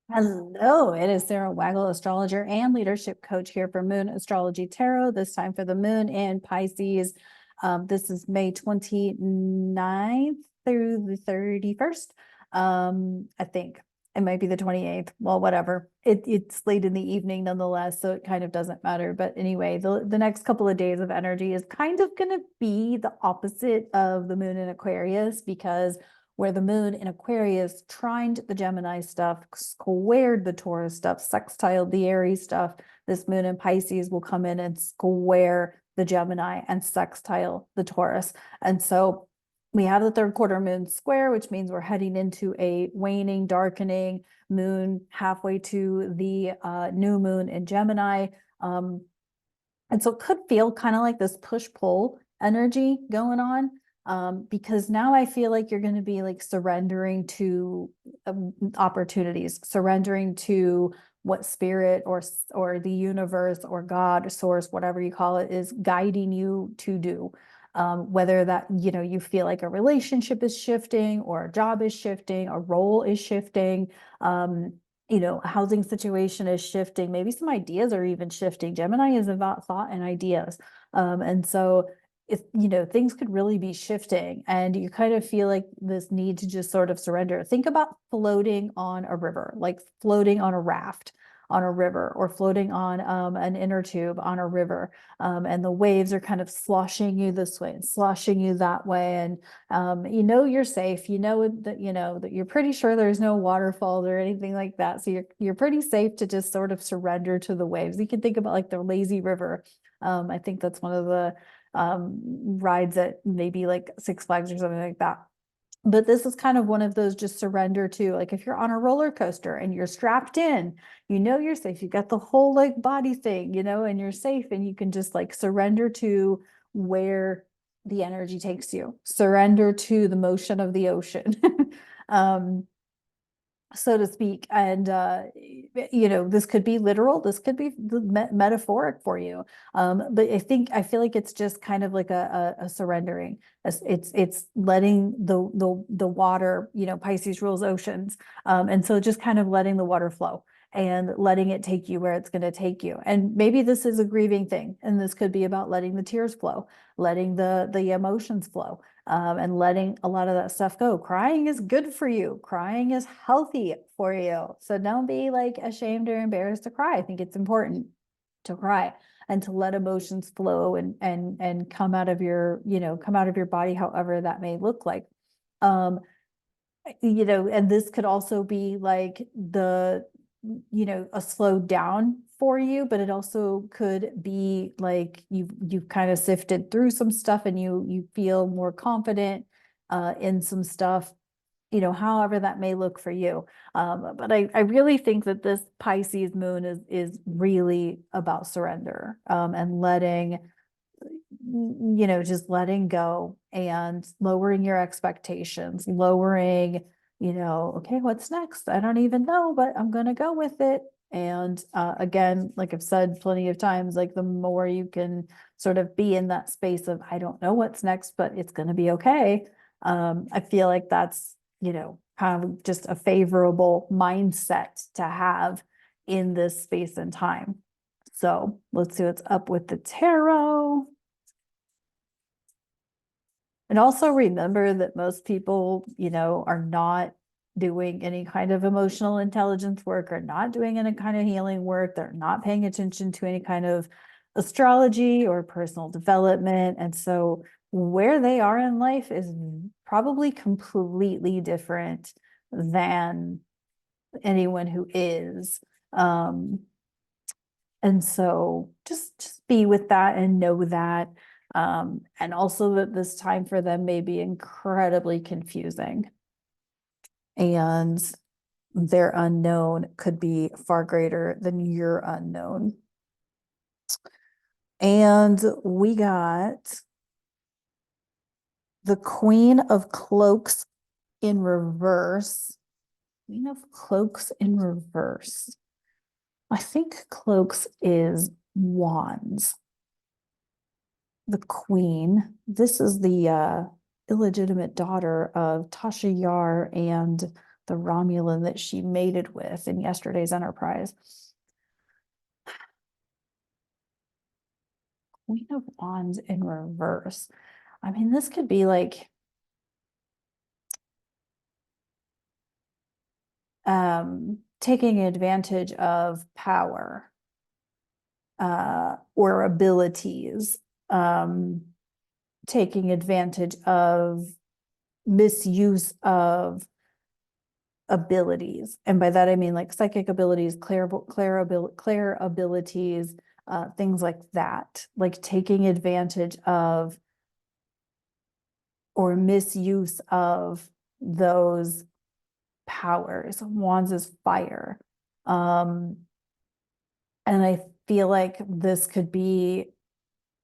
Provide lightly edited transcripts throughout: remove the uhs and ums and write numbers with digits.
Hello, it is Sara Waggle, astrologer and leadership coach here for Moon Astrology Tarot, this time for the moon in Pisces. This is May 29th through the 31st. I think it might be the 28th. Well, whatever. It's late in the evening nonetheless, so it kind of doesn't matter. But anyway, the next couple of days of energy is kind of going to be the opposite of the moon in Aquarius, because where the moon in Aquarius trined the Gemini stuff, squared the Taurus stuff, sextiled the Aries stuff, this moon in Pisces will come in and square the Gemini and sextile the Taurus. And so we have the third quarter moon square, which means we're heading into a waning, darkening moon halfway to the new moon in Gemini. And so it could feel kind of like this push-pull energy going on. Because now I feel like you're going to be like surrendering to opportunities, surrendering to what spirit or the universe or God or source, whatever you call it, is guiding you to do. Whether that, you feel like a relationship is shifting or a job is shifting, a role is shifting, a housing situation is shifting, maybe some ideas are even shifting. Gemini is about thought and ideas. And so if things could really be shifting and you kind of feel like this need to just sort of surrender. Think about floating on a river, like floating on a raft on a river, or floating on an inner tube on a river, and the waves are kind of sloshing you this way and sloshing you that way, and you're safe, that you're pretty sure there's no waterfalls or anything like that, so you're pretty safe to just sort of surrender to the waves. You can think about like the lazy river. I think that's one of the rides at maybe like Six Flags or something like that. But this is kind of one of those just surrender to, like if you're on a roller coaster and you're strapped in, you're safe. You've got the whole like body thing, and you're safe, and you can just like surrender to where the energy takes you. Surrender to the motion of the ocean. So to speak. And this could be literal, this could be metaphoric for you, but I feel like it's just kind of like a surrendering. It's letting the water, Pisces rules oceans, and so just kind of letting the water flow and letting it take you where it's going to take you. And maybe this is a grieving thing, and this could be about letting the tears flow, letting the emotions flow, and letting a lot of that stuff go. Crying is good for you. Crying is healthy for you. So don't be like ashamed or embarrassed to cry. I think it's important to cry and to let emotions flow and come out of your, come out of your body, however that may look like. And this could also be like a slow down for you, but it also could be like you've kind of sifted through some stuff and you feel more confident in some stuff, however that may look for you. But I really think that this Pisces moon is really about surrender, and letting, just letting go and lowering your expectations, lowering, okay, what's next? I don't even know, but I'm going to go with it. And again, like I've said plenty of times, like the more you can sort of be in that space of, I don't know what's next, but it's going to be okay. I feel like that's, kind of just a favorable mindset to have in this space and time. So let's see what's up with the tarot. And also remember that most people, are not doing any kind of emotional intelligence work, or not doing any kind of healing work. They're not paying attention to any kind of astrology or personal development. And so where they are in life is probably completely different than anyone who is. And so just be with that and know that. And also that this time for them may be incredibly confusing, and their unknown could be far greater than your unknown. And we got the Queen of Cloaks in reverse. Queen of Cloaks in reverse. I think Cloaks is Wands. The Queen. This is the illegitimate daughter of Tasha Yar and the Romulan that she mated with in yesterday's Enterprise. Queen of Wands in reverse. I mean, this could be like taking advantage of power or abilities, taking advantage of misuse of abilities. And by that, I mean like psychic abilities, clair abilities, things like that, like taking advantage of or misuse of those powers. Wands is fire. And I feel like this could be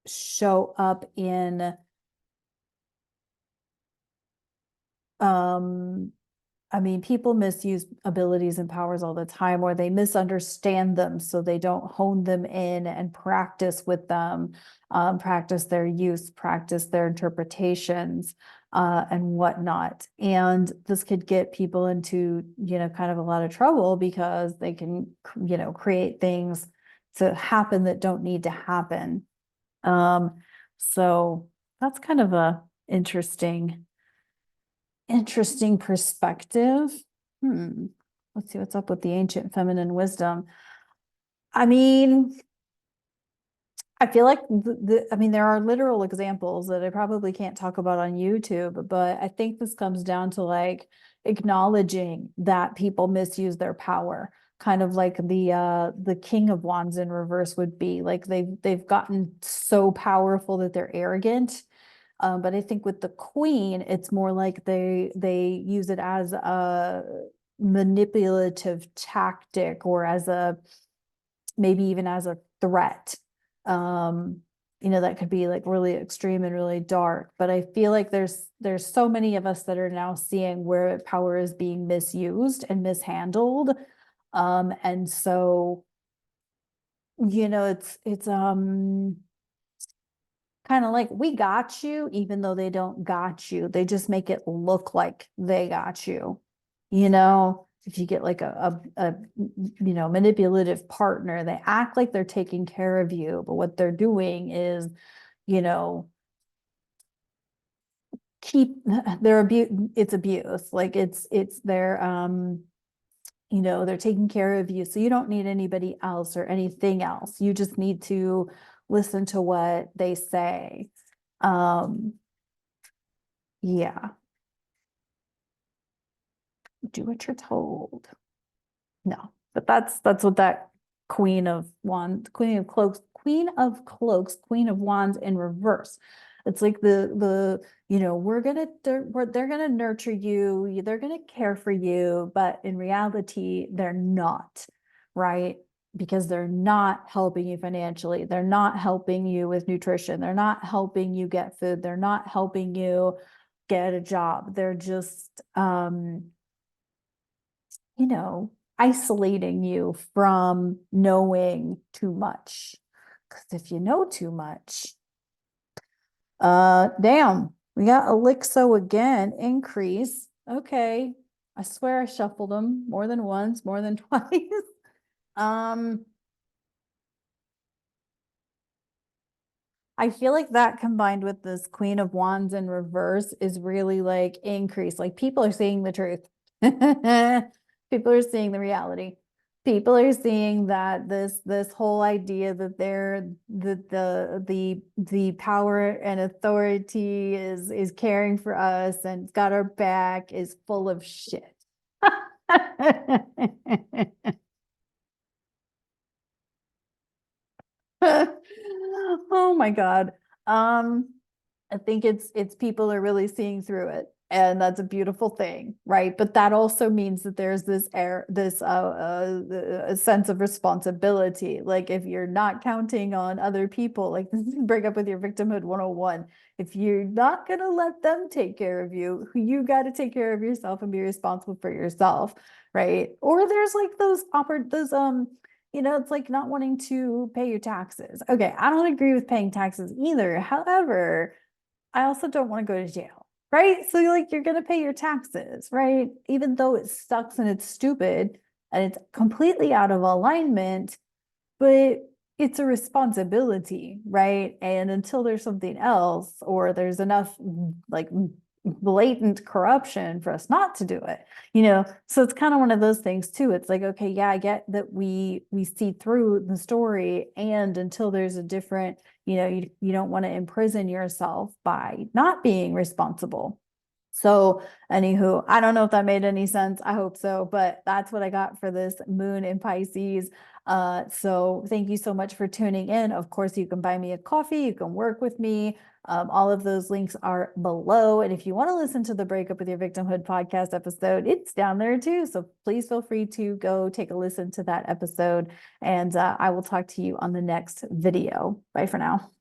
show up in I mean, people misuse abilities and powers all the time, or they misunderstand them, so they don't hone them in and practice with them, practice their use, practice their interpretations, and whatnot. And this could get people into, kind of a lot of trouble because they can, create things to happen that don't need to happen. So that's kind of a interesting perspective. Let's see what's up with the ancient feminine wisdom. I mean, I feel like there are literal examples that I probably can't talk about on YouTube, but I think this comes down to like acknowledging that people misuse their power. Kind of like the King of Wands in reverse would be like they've gotten so powerful that they're arrogant. But I think with the Queen, it's more like they use it as a manipulative tactic or as maybe even as a threat. That could be like really extreme and really dark. But I feel like there's so many of us that are now seeing where power is being misused and mishandled. And so, it's kind of like we got you, even though they don't got you. They just make it look like they got you. If you get like a manipulative partner, they act like they're taking care of you, but what they're doing is, you know, keep their abuse. It's abuse. Like it's their they're taking care of you, so you don't need anybody else or anything else. You just need to listen to what they say. Yeah, do what you're told. No, but that's what that Queen of Wands, Queen of Cloaks, Queen of Wands in reverse. It's like they're gonna nurture you, they're gonna care for you, but in reality, they're not, right? Because they're not helping you financially, they're not helping you with nutrition, they're not helping you get food, they're not helping you get a job. They're just isolating you from knowing too much. Because if you know too much, damn, we got Elixo again, increase. Okay, I swear I shuffled them more than once, more than twice. I feel like that combined with this Queen of Wands in reverse is really like increase. Like people are seeing the truth. People are seeing the reality. People are seeing that this whole idea that the power and authority is caring for us and got our back is full of shit. Oh my God. I think it's people are really seeing through it, and that's a beautiful thing, right? But that also means that there's this a sense of responsibility. Like if you're not counting on other people, like this is break up with your victimhood 101. If you're not gonna let them take care of you, you got to take care of yourself and be responsible for yourself, right? Or there's like those it's like not wanting to pay your taxes. Okay, I don't agree with paying taxes either. However, I also don't want to go to jail, right? So you're going to pay your taxes, right? Even though it sucks and it's stupid and it's completely out of alignment, but it's a responsibility, right? And until there's something else or there's enough like blatant corruption for us not to do it, so it's kind of one of those things too. It's like, okay, yeah, I get that we see through the story, and until there's a different, you don't want to imprison yourself by not being responsible. So, anywho, I don't know if that made any sense. I hope so, but that's what I got for this moon in Pisces. So thank you so much for tuning in. Of course, you can buy me a coffee, you can work with me. All of those links are below. And if you want to listen to the Breakup with Your Victimhood podcast episode, it's down there too. So please feel free to go take a listen to that episode. And I will talk to you on the next video. Bye for now.